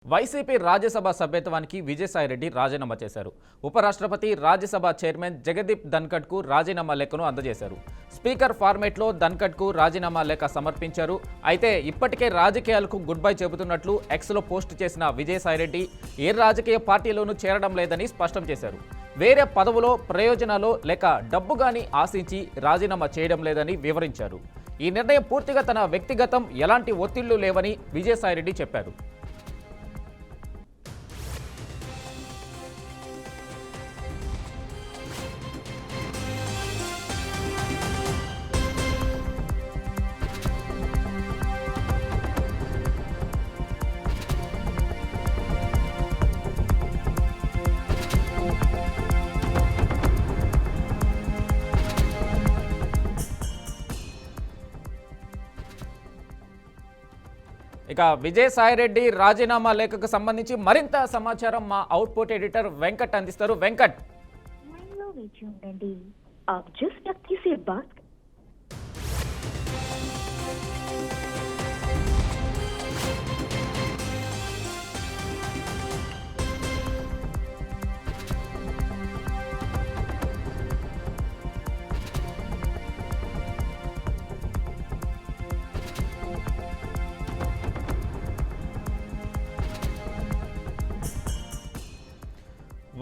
YCP Rajya Sabha సభ్యత్వానికి విజయసాయిరెడ్డి రాజీనామా చేశారు. ఉపరాష్ట్రపతి రాజ్యసభ చైర్మన్ జగదీప్ ధన్కడ్కు రాజీనామా లేఖను అందజేశారు. స్పీకర్ ఫార్మేట్లో ధన్కడ్కు రాజీనామా లేఖ సమర్పించారు. అయితే ఇప్పటికే రాజకీయాలకు గుడ్ బై చెబుతున్నట్లు ఎక్స్లో పోస్ట్ చేసిన విజయసాయిరెడ్డి ఏ రాజకీయ పార్టీలోనూ చేరడం లేదని స్పష్టం చేశారు. వేరే పదవులో ప్రయోజనాలు లేక డబ్బు గాని ఆశించి రాజీనామా చేయడం లేదని వివరించారు. ఈ నిర్ణయం పూర్తిగా తన వ్యక్తిగతం, ఎలాంటి ఒత్తిళ్లు లేవని విజయసాయిరెడ్డి చెప్పారు. ఇక విజయసాయిరెడ్డి రాజీనామా లేఖకు సంబంధించి మరింత సమాచారం మా అవుట్పుట్ ఎడిటర్ వెంకట్ అందిస్తారు. వెంకట్.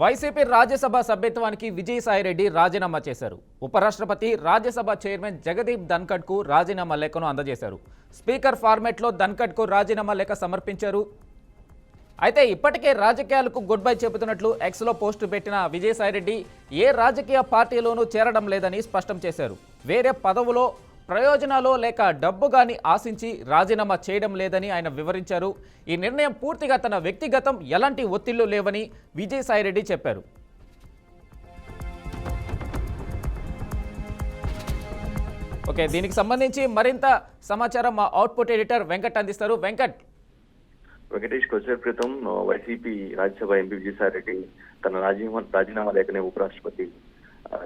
వైసీపీ రాజ్యసభ సభ్యత్వానికి విజయసాయిరెడ్డి రాజీనామా చేశారు. ఉపరాష్ట్రపతి రాజ్యసభ చైర్మన్ జగదీప్ ధన్కడ్కు రాజీనామా లేఖను అందజేశారు. స్పీకర్ ఫార్మేట్లో ధన్కడ్కు రాజీనామా లేఖ సమర్పించారు. అయితే ఇప్పటికే రాజకీయాలకు గుడ్ బై చెబుతున్నట్లు ఎక్స్లో పోస్టు పెట్టిన విజయసాయిరెడ్డి ఏ రాజకీయ పార్టీలోనూ చేరడం లేదని స్పష్టం చేశారు. వేరే పదవులో ప్రయోజనాలు లేక డబ్బు గాని ఆశించి రాజీనామా చేయడం లేదని ఆయన వివరించారు. ఈ నిర్ణయం పూర్తిగా తన వ్యక్తిగతం, ఎలాంటి ఒత్తిళ్లు లేవని విజయసాయిరెడ్డి చెప్పారు. ఓకే, దీనికి సంబంధించి మరింత సమాచారం మా అవుట్పుట్ ఎడిటర్ వెంకట్ అందిస్తారు. వెంకటేష్ కొద్దిసేపు క్రితం వైసీపీ రాజ్యసభ ఎంపీ విజయసాయిరెడ్డి తన రాజీనామా లేఖని ఉపరాష్ట్రపతి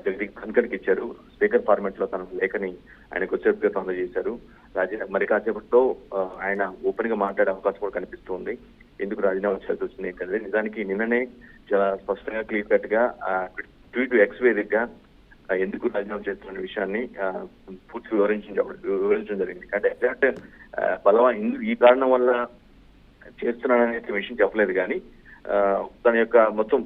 జగదీప్ ధన్కడ్కి ఇచ్చారు. స్పీకర్ ఫార్మాట్ లో తన లేఖని ఆయన కొద్దిసేపు క్రితం అందజేశారు. మరి కాసేపట్లో ఆయన ఓపెన్ గా మాట్లాడే అవకాశం కూడా కనిపిస్తుంది. ఎందుకు రాజీనామా చేయాల్సి వచ్చింది ఏంటంటే, నిజానికి నిన్ననే చాలా స్పష్టంగా క్లియర్ కట్ గా ట్వీట్ ఎక్స్ వేదికగా ఎందుకు రాజీనామా చేస్తున్న విషయాన్ని పూర్తి వివరించడం జరిగింది. అంటే ఎగ్జాక్ట్ ఈ కారణం వల్ల చేస్తున్నాననే విషయం చెప్పలేదు, కానీ తన యొక్క మొత్తం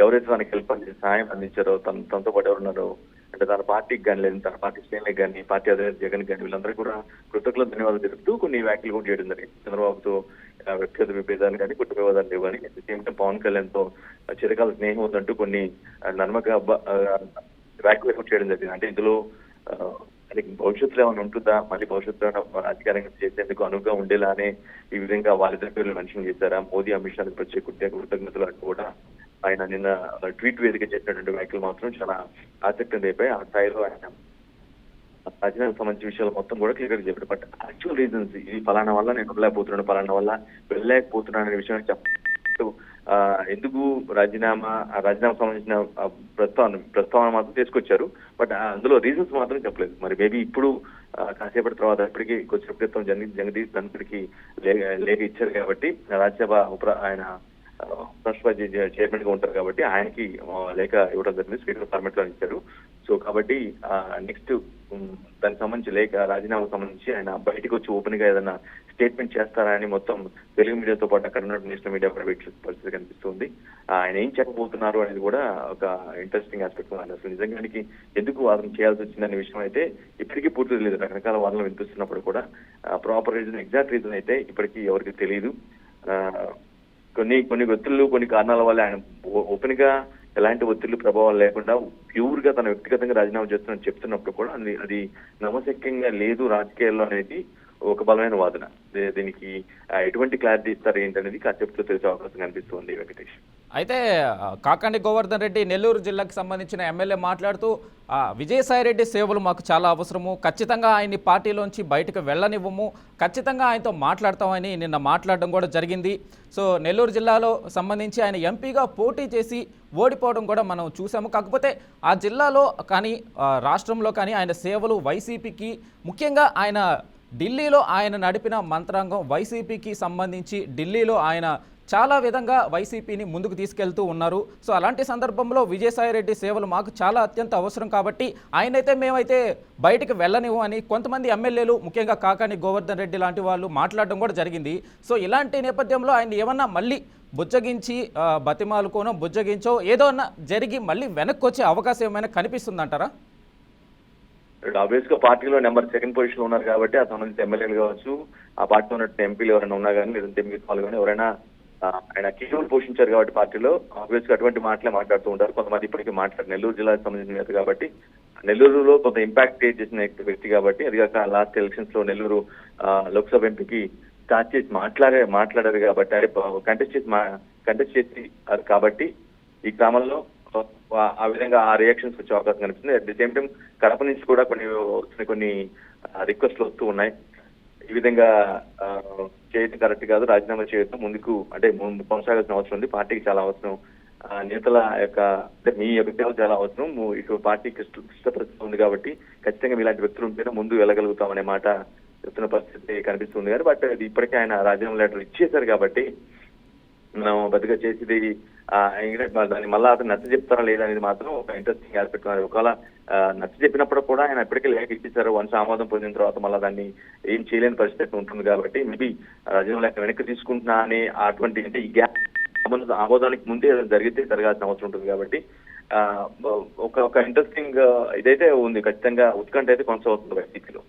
ఎవరైతే తనకి హెల్ప్ సహాయం అందించారో, తనతో పాటు ఎవరున్నారో, అంటే తన పార్టీకి కానీ లేదు తన పార్టీ శ్రేణులకు కానీ పార్టీ అధినేత జగన్ కానీ వీళ్ళందరూ కూడా కృతజ్ఞతలు ధన్యవాదాలు తెలుపుతూ కొన్ని వ్యాఖ్యలు కూడా చేయడం జరిగింది. చంద్రబాబుతో వ్యక్తిగత విభేదాలు కానీ కుటుంబ వివాదాలు లేవు కానీ సేమ్ టైం పవన్ కళ్యాణ్ తో చిరకాల స్నేహం ఉందంటూ కొన్ని నమ్మక వ్యాఖ్యలు కూడా చేయడం జరిగింది. అంటే ఇందులో భవిష్యత్తులో ఏమైనా ఉంటుందా, మళ్ళీ భవిష్యత్తులో రాజకీయంగా చేసేందుకు అనువుగా ఉండేలా అనే ఈ విధంగా వాళ్ళిద్దరి పేర్లు మెన్షన్ చేశారా, మోదీ అమిత్ షాకి ప్రత్యేక కృతజ్ఞతలు అంటూ కూడా ఆయన నిన్న ట్వీట్ వేదిక చేసినటువంటి వ్యాఖ్యలు మాత్రం చాలా ఆసక్తిని రేపాయి. ఆ స్థాయిలో ఆయన రాజీనామాకు సంబంధించిన విషయాలు మొత్తం కూడా క్లియర్ గా చెప్పారు. బట్ యాక్చువల్ రీజన్స్ ఇది ఫలానా వల్ల నేను ఫలానా వల్ల వెళ్ళలేకపోతున్నాను అనే విషయాన్ని చెప్తూ ఎందుకు రాజీనామా సంబంధించిన ప్రస్తావన మాత్రం తీసుకొచ్చారు. బట్ అందులో రీజన్స్ మాత్రం చెప్పలేదు. మరి మేబీ ఇప్పుడు కాసేపటి తర్వాత ఇప్పటికీ కొద్దిసేపు క్రితం జగదీప్ ధన్కడ్కి లేఖ ఇచ్చారు కాబట్టి రాజ్యసభ ఆయన ఉపరాష్ట్రపతి చైర్మన్ గా ఉంటారు కాబట్టి ఆయనకి లేఖ ఇవ్వడం జరిగింది. స్పీకర్ ఫార్మాట్ లో ఇచ్చారు. సో కాబట్టి నెక్స్ట్ దానికి సంబంధించి లేఖ రాజీనామాకు సంబంధించి ఆయన బయటకు వచ్చి ఓపెన్ గా ఏదైనా స్టేట్మెంట్ చేస్తారా అని మొత్తం తెలుగు మీడియాతో పాటు అక్కడ ఉన్న నేషనల్ మీడియా ప్రైవేట్ పరిస్థితి కనిపిస్తుంది. ఆయన ఏం చెప్పబోతున్నారు అనేది కూడా ఒక ఇంట్రెస్టింగ్ ఆస్పెక్ట్. అసలు నిజంగానికి ఎందుకు వాదన చేయాల్సి వచ్చిందనే విషయం అయితే ఇప్పటికీ పూర్తి తెలియదు. రకరకాల వాదనలు వినిపిస్తున్నప్పుడు కూడా ప్రాపర్ రీజన్, ఎగ్జాక్ట్ రీజన్ అయితే ఇప్పటికీ ఎవరికి తెలియదు. కొన్ని ఒత్తిళ్లు, కొన్ని కారణాల వల్ల ఆయన ఓపెన్ గా ఎలాంటి ఒత్తిళ్లు ప్రభావాలు లేకుండా ప్యూర్ గా తన వ్యక్తిగతంగా రాజీనామా చేస్తున్నట్టు చెప్తున్నప్పుడు కూడా అది నమ్మశక్యంగా లేదు రాజకీయాల్లో అనేది ఒక బలమైన వాదన. దీనికి ఎటువంటి క్లారిటీ ఇస్తారు ఏంటనేది కాసేపుతో తెలిసే అవకాశం కనిపిస్తుంది. వెంకటేష్. అయితే కాకాండి గోవర్ధన్ రెడ్డి నెల్లూరు జిల్లాకు సంబంధించిన ఎమ్మెల్యే మాట్లాడుతూ విజయసాయిరెడ్డి సేవలు మాకు చాలా అవసరము, ఖచ్చితంగా ఆయన్ని పార్టీలోంచి బయటకు వెళ్ళనివ్వము, ఖచ్చితంగా ఆయనతో మాట్లాడతామని నిన్న మాట్లాడడం కూడా జరిగింది. సో నెల్లూరు జిల్లాలో సంబంధించి ఆయన ఎంపీగా పోటీ చేసి ఓడిపోవడం కూడా మనం చూసాము. కాకపోతే ఆ జిల్లాలో కానీ రాష్ట్రంలో కానీ ఆయన సేవలు వైసీపీకి, ముఖ్యంగా ఆయన ఢిల్లీలో ఆయన నడిపిన మంత్రాంగం వైసీపీకి సంబంధించి ఢిల్లీలో ఆయన చాలా విధంగా వైసీపీని ముందుకు తీసుకెళ్తూ ఉన్నారు. సో అలాంటి సందర్భంలో విజయసాయిరెడ్డి సేవలు మాకు చాలా అత్యంత అవసరం కాబట్టి ఆయనైతే మేమైతే బయటికి వెళ్ళనివ్వు అని కొంతమంది ఎమ్మెల్యేలు ముఖ్యంగా కాకాని గోవర్ధన్ రెడ్డి లాంటి వాళ్ళు మాట్లాడడం కూడా జరిగింది. సో ఇలాంటి నేపథ్యంలో ఆయన ఏమన్నా మళ్ళీ బుజ్జగించి బతిమాలుకోనో బుజ్జగించో ఏదో అన్నా జరిగి మళ్ళీ వెనక్కి వచ్చే అవకాశం ఏమైనా కనిపిస్తుందంటారా? ఆబ్వియస్ గా పార్టీలో నెంబర్ 2nd పొజిషన్ లో ఉన్నారు కాబట్టి ఆ సంబంధించిన ఎమ్మెల్యేలు కావచ్చు, ఆ పార్టీలో ఉన్న ఎంపీలు ఎవరైనా ఉన్నా కానీ లేదంటే మిగతా వాళ్ళు కానీ ఎవరైనా ఆయన కీ రోల్ పోషించారు కాబట్టి పార్టీలో ఆబ్వియస్ గా అటువంటి మాటలే మాట్లాడుతూ ఉంటారు. కొంతమంది ఇప్పటికీ మాట్లాడారు. నెల్లూరు జిల్లాకు సంబంధించిన నేత కాబట్టి నెల్లూరులో కొంత ఇంపాక్ట్ క్రియేట్ చేసిన వ్యక్తి కాబట్టి అది కాక లాస్ట్ ఎలక్షన్స్ లో నెల్లూరు లోక్సభ ఎంపీకి స్టార్ట్ చేసి మాట్లాడారు కాబట్టి అదే కంటెస్ట్ చేసి అది కాబట్టి ఈ క్రమంలో ఆ విధంగా ఆ రియాక్షన్స్ వచ్చే అవకాశం కనిపిస్తుంది. At the same time Kadapa నుంచి కూడా కొన్ని రిక్వెస్ట్లు వస్తూ ఉన్నాయి. ఈ విధంగా చేయడం కరెక్ట్ కాదు, రాజీనామా చేయడం ముందుకు అంటే కొనసాగాల్సిన అవసరం ఉంది. పార్టీకి చాలా అవసరం, నేతల యొక్క అంటే మీ యొక్క సేవలు చాలా అవసరం. ఇటు పార్టీకి క్లిష్ట పరిస్థితి ఉంది కాబట్టి ఖచ్చితంగా ఇలాంటి వ్యక్తులు ఉంటేనే ముందు వెళ్ళగలుగుతాం అనే మాట చెప్తున్న పరిస్థితి కనిపిస్తుంది. కానీ బట్ ఇది ఇప్పటికే ఆయన రాజీనామా లెటర్ ఇచ్చేశారు కాబట్టి మనం పెద్దగా చేసేది దాన్ని మళ్ళీ అతను నచ్చ చెప్తారా లేదా అనేది మాత్రం ఒక ఇంట్రెస్టింగ్ ఆస్పెక్ట్. ఒకవేళ నచ్చ చెప్పినప్పుడు కూడా ఆయన ఇప్పటికే లేఖ ఇచ్చేసారు. వన్స్ ఆమోదం పొందిన తర్వాత మళ్ళీ దాన్ని ఏం చేయలేని పరిస్థితి ఉంటుంది కాబట్టి మేబీ రాజీనామా లేఖ వెనక్కి తీసుకుంటున్నా అని అటువంటి అంటే ఈ గ్యాప్ ఆమోదానికి ముందే జరిగితే జరగాల్సిన అవసరం ఉంటుంది కాబట్టి ఒక ఇంట్రెస్టింగ్ ఇదైతే ఉంది. ఖచ్చితంగా ఉత్కంఠ అయితే కొనసాగుతుంది వైసీపీలో.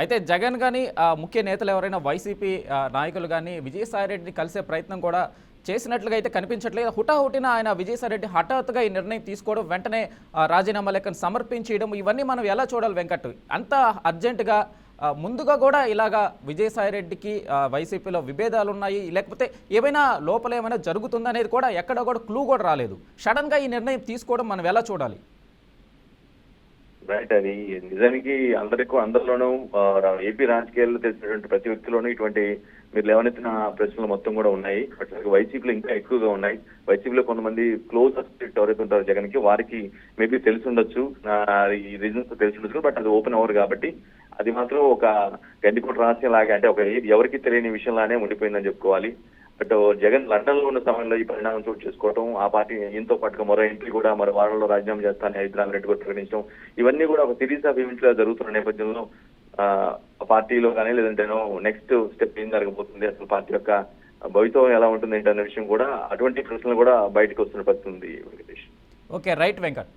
అయితే జగన్ కానీ ముఖ్య నేతలు ఎవరైనా వైసీపీ నాయకులు కానీ విజయసాయిరెడ్డిని కలిసే ప్రయత్నం కూడా చేసినట్లుగా అయితే కనిపించట్లేదు. హుటాహుటిన ఆయన విజయసాయిరెడ్డి హఠాత్తుగా ఈ నిర్ణయం తీసుకోవడం, వెంటనే రాజీనామా లెక్కను సమర్పించడం, ఇవన్నీ మనం ఎలా చూడాలి వెంకట్? అంత అర్జెంటుగా ముందుగా కూడా ఇలాగా విజయసాయిరెడ్డికి వైసీపీలో విభేదాలు ఉన్నాయి, లేకపోతే ఏమైనా లోపల ఏమైనా జరుగుతుందా అనేది కూడా ఎక్కడ కూడా క్లూ కూడా రాలేదు. సడన్గా ఈ నిర్ణయం తీసుకోవడం మనం ఎలా చూడాలి? రైట్, అది నిజానికి అందరిలోనూ ఏపీ రాజకీయాల్లో తెలిసినటువంటి ప్రతి వ్యక్తిలోనూ ఇటువంటి మీరు లేవనెత్తిన ప్రశ్నలు మొత్తం కూడా ఉన్నాయి. వైసీపీలో ఇంకా ఎక్కువగా ఉన్నాయి. వైసీపీలో కొంతమంది క్లోజ్ అసోసియేట్ ఎవరైతే ఉంటారో జగన్ కి వారికి మేబీ తెలిసి ఉండొచ్చు, ఈ రీజన్స్ తెలిసి ఉండొచ్చు. బట్ అది ఓపెన్ అవర్ కాబట్టి అది మాత్రం ఒక గండికోట రహస్యం లాగా అంటే ఒక ఎవరికి తెలియని విషయంలానే ఉండిపోయిందని చెప్పుకోవాలి. బట్ జగన్ లండన్ లో ఉన్న సమయంలో ఈ పరిణామం చోటు చేసుకోవడం, ఆ పార్టీ ఈయనతో పాటుగా మరో ఎంపీ కూడా మరో వారంలో రాజీనామా చేస్తానని హైదరాబాద్ రెడ్డి కూడా ప్రకటించడం, ఇవన్నీ కూడా ఒక సిరీస్ ఆఫ్ ఈవెంట్స్ గా జరుగుతున్న నేపథ్యంలో పార్టీలో కానీ లేదంటే నెక్స్ట్ స్టెప్ ఏం జరగబోతుంది, అసలు పార్టీ యొక్క భవితవ్యం ఎలా ఉంటుంది ఏంటనే విషయం కూడా అటువంటి ప్రశ్నలు కూడా బయటకు వస్తున్న పరిస్థితి ఉంది వెంకటేష్. Okay, right Venkat.